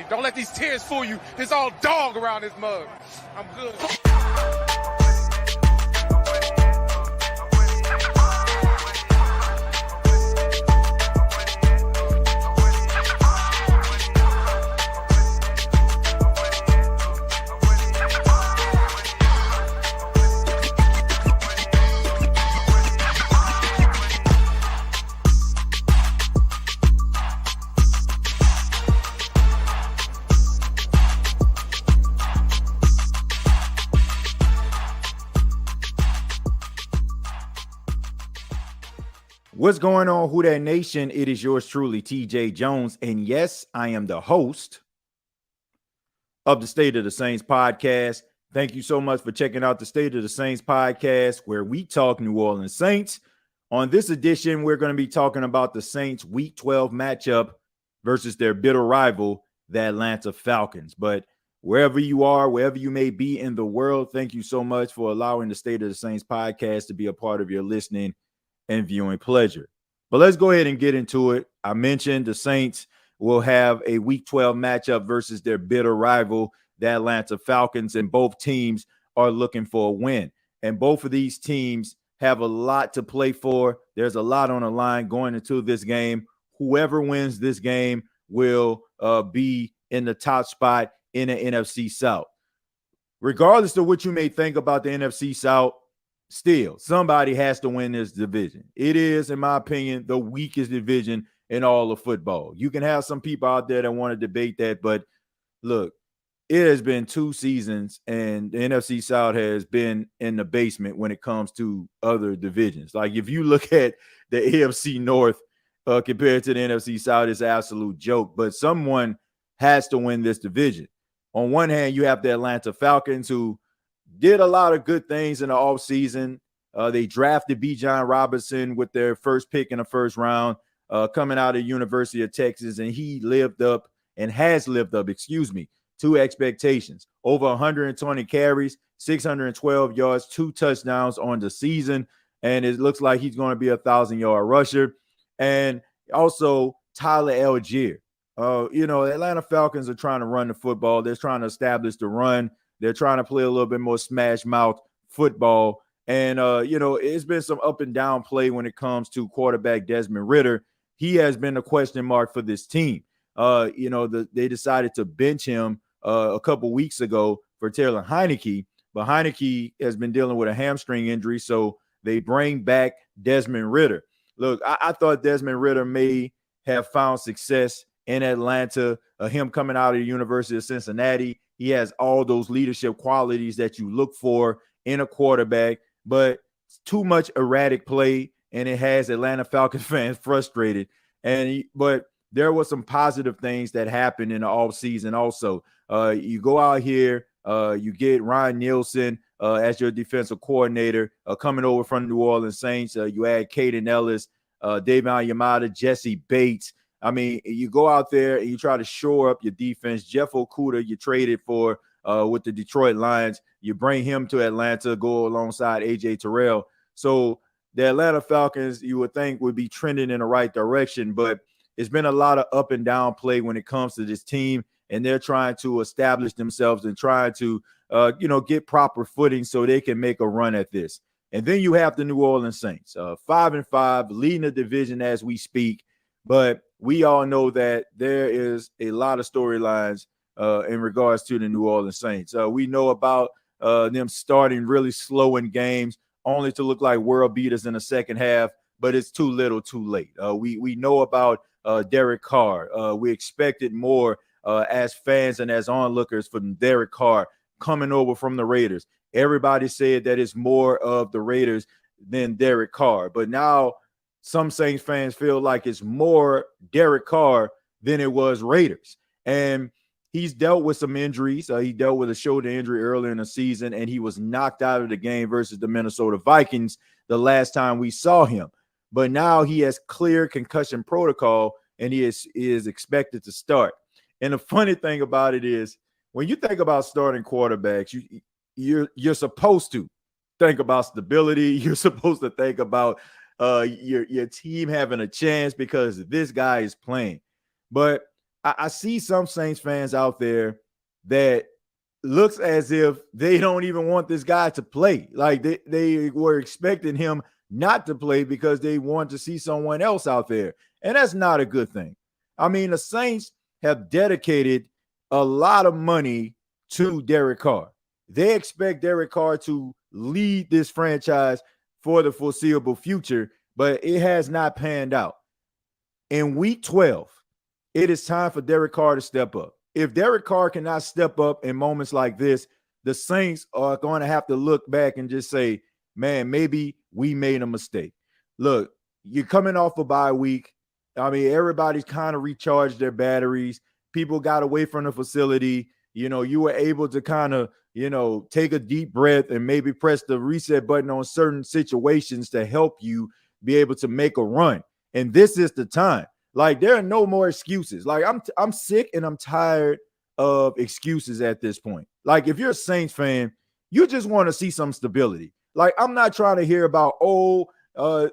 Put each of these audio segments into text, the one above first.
Don't let these tears fool you. There's all dog around this mug. I'm good. What's going on, Who Dat Nation? It is yours truly, TJ Jones. And yes, I am the host of the State of the Saints podcast. Thank you so much for checking out the State of the Saints podcast, where we talk New Orleans Saints. On this edition, we're going to be talking about the Saints Week 12 matchup versus their bitter rival, the Atlanta Falcons. But wherever you are, wherever you may be in the world, thank you so much for allowing the State of the Saints podcast to be a part of your listening and viewing pleasure. But let's go ahead and get into it. I mentioned the Saints will have a Week 12 matchup versus their bitter rival, the Atlanta Falcons, and both teams are looking for a win. And both of these teams have a lot to play for. There's a lot on the line going into this game. Whoever wins this game will be in the top spot in the NFC South. Regardless of what you may think about the NFC South, still, somebody has to win this division. It is, in my opinion, the weakest division in all of football. You can have some people out there that want to debate that, but look, it has been 2 seasons, and the NFC South has been in the basement when it comes to other divisions. Like, if you look at the AFC North compared to the NFC South, it's an absolute joke, but someone has to win this division. On one hand, you have the Atlanta Falcons, who did a lot of good things in the offseason. They drafted Bijan Robinson with their first pick in the first round, coming out of University of Texas, and he has lived up to expectations. Over 120 carries, 612 yards, 2 touchdowns on the season, and it looks like he's going to be a 1,000-yard rusher. And also Tyler Algier. The Atlanta Falcons are trying to run the football. They're trying to establish the run. They're trying to play a little bit more smash mouth football. And, it's been some up and down play when it comes to quarterback Desmond Ridder. He has been a question mark for this team. They decided to bench him a couple weeks ago for Taylor Heineke, but Heineke has been dealing with a hamstring injury, so they bring back Desmond Ridder. Look, I thought Desmond Ridder may have found success in Atlanta, him coming out of the University of Cincinnati. He has all those leadership qualities that you look for in a quarterback, but it's too much erratic play, and it has Atlanta Falcons fans frustrated. But there were some positive things that happened in the offseason also. You go out here, you get Ryan Nielsen as your defensive coordinator coming over from the New Orleans Saints. You add Kaden Ellis, Davion Yamada, Jesse Bates. I mean, you go out there and you try to shore up your defense. Jeff Okudah, you traded for with the Detroit Lions. You bring him to Atlanta, go alongside A.J. Terrell. So the Atlanta Falcons, you would think, would be trending in the right direction, but it's been a lot of up and down play when it comes to this team, and they're trying to establish themselves and trying to, get proper footing so they can make a run at this. And then you have the New Orleans Saints, 5-5, leading the division as we speak. But we all know that there is a lot of storylines in regards to the New Orleans Saints. We know about them starting really slow in games, only to look like world beaters in the second half, but it's too little too late. We know about Derek Carr. We expected more as fans and as onlookers from Derek Carr coming over from the Raiders. Everybody said that it's more of the Raiders than Derek Carr. But now some Saints fans feel like it's more Derek Carr than it was Raiders. And he's dealt with some injuries. He dealt with a shoulder injury earlier in the season, and he was knocked out of the game versus the Minnesota Vikings the last time we saw him. But now he has clear concussion protocol, and he is expected to start. And the funny thing about it is, when you think about starting quarterbacks, you're supposed to think about stability. You're supposed to think about your team having a chance because this guy is playing. But I see some Saints fans out there that looks as if they don't even want this guy to play. Like they were expecting him not to play because they want to see someone else out there. And that's not a good thing. I mean, the Saints have dedicated a lot of money to Derek Carr. They expect Derek Carr to lead this franchise for the foreseeable future, but it has not panned out. In week 12, it is time for Derek Carr to step up. If Derek Carr cannot step up in moments like this, the Saints are going to have to look back and just say, man, maybe we made a mistake. Look, you're coming off a bye week. I mean, everybody's kind of recharged their batteries. People got away from the facility. You know, you were able to kind of, take a deep breath and maybe press the reset button on certain situations to help you be able to make a run. And this is the time. Like, there are no more excuses. Like, I'm sick and I'm tired of excuses at this point. Like, if you're a Saints fan, you just want to see some stability. Like, I'm not trying to hear about,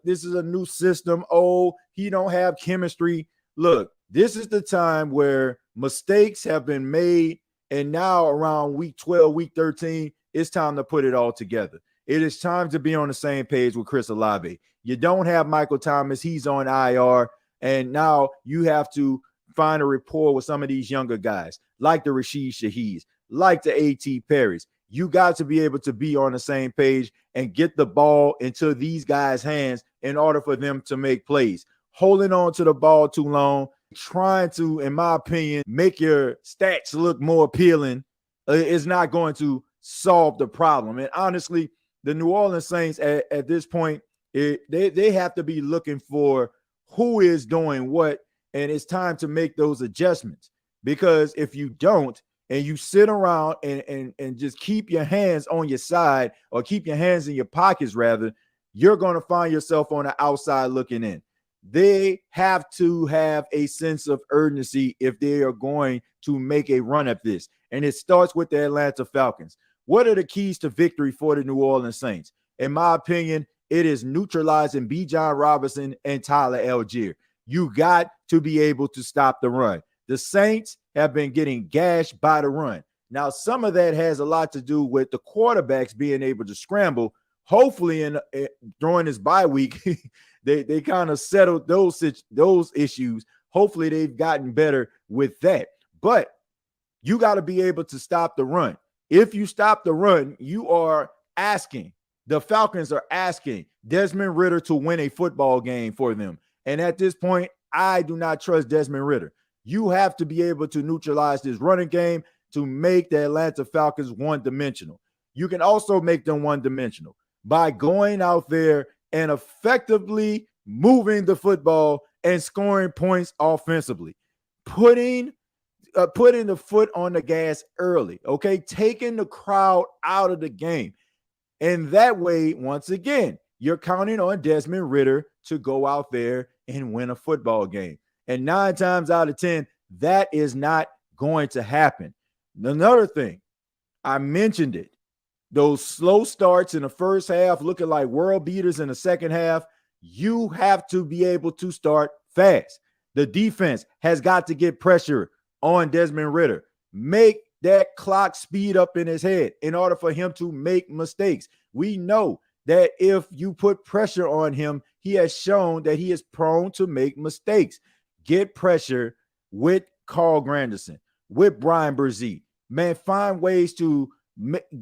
this is a new system. Oh, he don't have chemistry. Look, this is the time where mistakes have been made. And now around week 12, week 13, it's time to put it all together. It is time to be on the same page with Chris Olave. You don't have Michael Thomas. He's on IR. And now you have to find a rapport with some of these younger guys, like the Rashid Shaheeds, like the A.T. Perrys. You got to be able to be on the same page and get the ball into these guys' hands in order for them to make plays. Holding on to the ball too long, trying to, in my opinion, make your stats look more appealing is not going to solve the problem. And honestly, the New Orleans Saints at this point, they have to be looking for who is doing what, and it's time to make those adjustments. Because if you don't, and you sit around and just keep your hands on your side, or keep your hands in your pockets rather, you're going to find yourself on the outside looking in. They have to have a sense of urgency if they are going to make a run at this. And it starts with the Atlanta Falcons. What are the keys to victory for the New Orleans Saints? In my opinion, it is neutralizing Bijan Robinson and Tyler Algier. You got to be able to stop the run. The Saints have been getting gashed by the run. Now, some of that has a lot to do with the quarterbacks being able to scramble. Hopefully, during this bye week, they kind of settled those issues. Hopefully, they've gotten better with that. But you got to be able to stop the run. If you stop the run, you are asking. The Falcons are asking Desmond Ridder to win a football game for them. And at this point, I do not trust Desmond Ridder. You have to be able to neutralize this running game to make the Atlanta Falcons one-dimensional. You can also make them one-dimensional by going out there and effectively moving the football and scoring points offensively. Putting the foot on the gas early, okay? Taking the crowd out of the game. And that way, once again, you're counting on Desmond Ridder to go out there and win a football game. And 9 times out of 10, that is not going to happen. Another thing, I mentioned it. Those slow starts in the first half, looking like world beaters in the second half, you have to be able to start fast. The defense has got to get pressure on Desmond Ridder. Make that clock speed up in his head in order for him to make mistakes. We know that if you put pressure on him, he has shown that he is prone to make mistakes. Get pressure with Carl Granderson, with Brian Brzee. Man, find ways to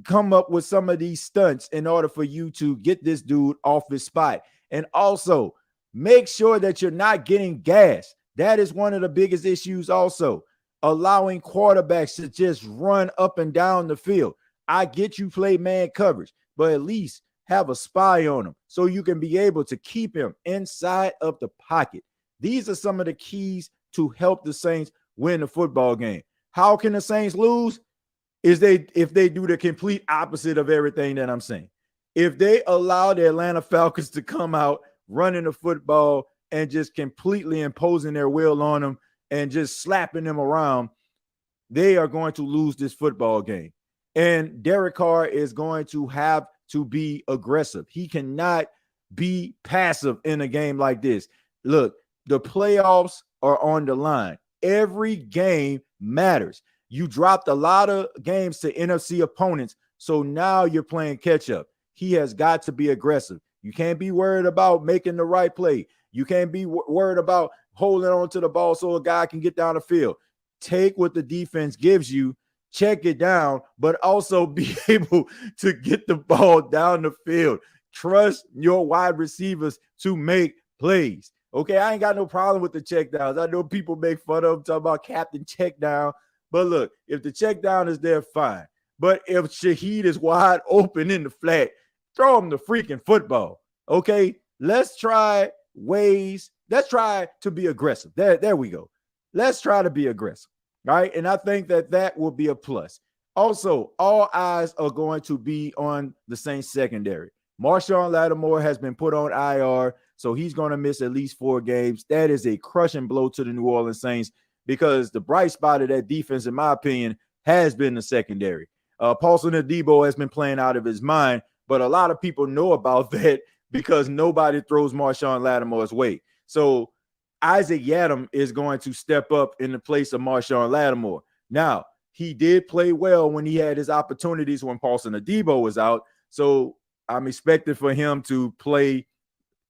come up with some of these stunts in order for you to get this dude off his spot. And also, make sure that you're not getting gas. That is one of the biggest issues also. Allowing quarterbacks to just run up and down the field. I get you play man coverage, but at least have a spy on him so you can be able to keep him inside of the pocket. These are some of the keys to help the Saints win the football game. How can the Saints lose? If they do the complete opposite of everything that I'm saying. If they allow the Atlanta Falcons to come out running the football and just completely imposing their will on them and just slapping them around, they are going to lose this football game. And Derek Carr is going to have to be aggressive. He cannot be passive in a game like this. Look, the playoffs are on the line. Every game matters. You dropped a lot of games to NFC opponents, so now you're playing catch up. He has got to be aggressive. You can't be worried about making the right play. You can't be worried about holding on to the ball so a guy can get down the field. Take what the defense gives you, check it down, but also be able to get the ball down the field. Trust your wide receivers to make plays. Okay, I ain't got no problem with the check downs. I know people make fun of them, talking about captain check down. But look, if the check down is there, fine. But if Shaheed is wide open in the flat, throw him the freaking football. Okay, let's try ways. Let's try to be aggressive. There we go. Let's try to be aggressive. All right, and I think that will be a plus. Also, all eyes are going to be on the Saints secondary. Marshawn Lattimore has been put on IR, so he's going to miss at least 4 games. That is a crushing blow to the New Orleans Saints because the bright spot of that defense, in my opinion, has been the secondary. Paulson Adebo has been playing out of his mind, but a lot of people know about that because nobody throws Marshawn Lattimore's way. So Isaac Yiadom is going to step up in the place of Marshawn Lattimore. Now, he did play well when he had his opportunities when Paulson Adebo was out, so I'm expecting for him to play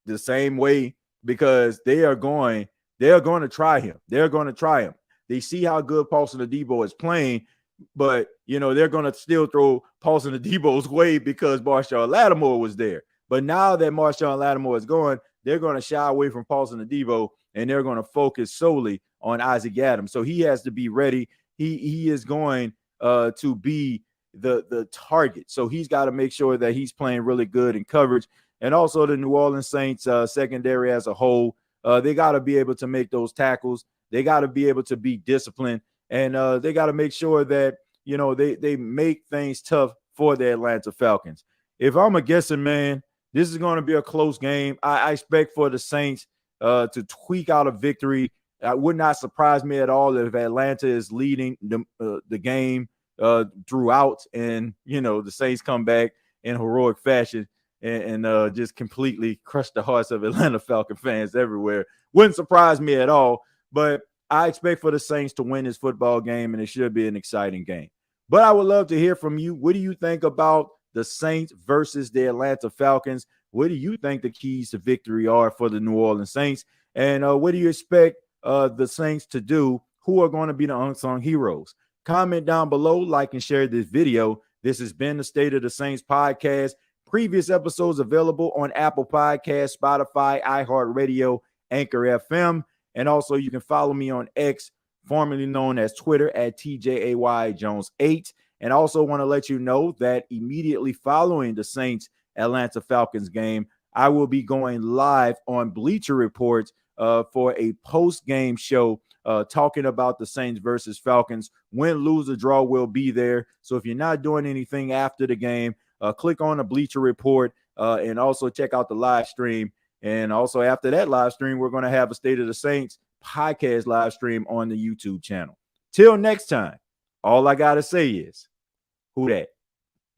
the same way because they are going to try him. They're going to try him. They see how good Paulson Adebo is playing, but, they're going to still throw Paulson Adebo's way because Marshawn Lattimore was there. But now that Marshawn Lattimore is gone, they're going to shy away from Paulson Adebo, and they're going to focus solely on Isaac Yiadom. So he has to be ready. He is going to be the target. So he's got to make sure that he's playing really good in coverage. And also the New Orleans Saints secondary as a whole, they got to be able to make those tackles. They got to be able to be disciplined. And they got to make sure that, they make things tough for the Atlanta Falcons. If I'm a guessing, man, this is going to be a close game. I expect for the Saints to tweak out a victory. It would not surprise me at all if Atlanta is leading the game throughout, and the Saints come back in heroic fashion and just completely crush the hearts of Atlanta Falcon fans everywhere. Wouldn't surprise me at all, but I expect for the Saints to win this football game, and it should be an exciting game. But I would love to hear from you. What do you think about the Saints versus the Atlanta Falcons? What do you think the keys to victory are for the New Orleans Saints? And what do you expect the Saints to do? Who are going to be the unsung heroes? Comment down below, like and share this video. This has been the State of the Saints podcast. Previous episodes available on Apple Podcasts, Spotify, iHeartRadio, Anchor FM. And also you can follow me on X, formerly known as Twitter, at TJAYJones8. And also want to let you know that immediately following the Saints Atlanta Falcons game, I will be going live on Bleacher Report for a post-game show talking about the Saints versus Falcons. Win, lose, or draw will be there. So if you're not doing anything after the game, click on the Bleacher Report and also check out the live stream. And also after that live stream, we're going to have a State of the Saints podcast live stream on the YouTube channel. Till next time, all I got to say is, who dat?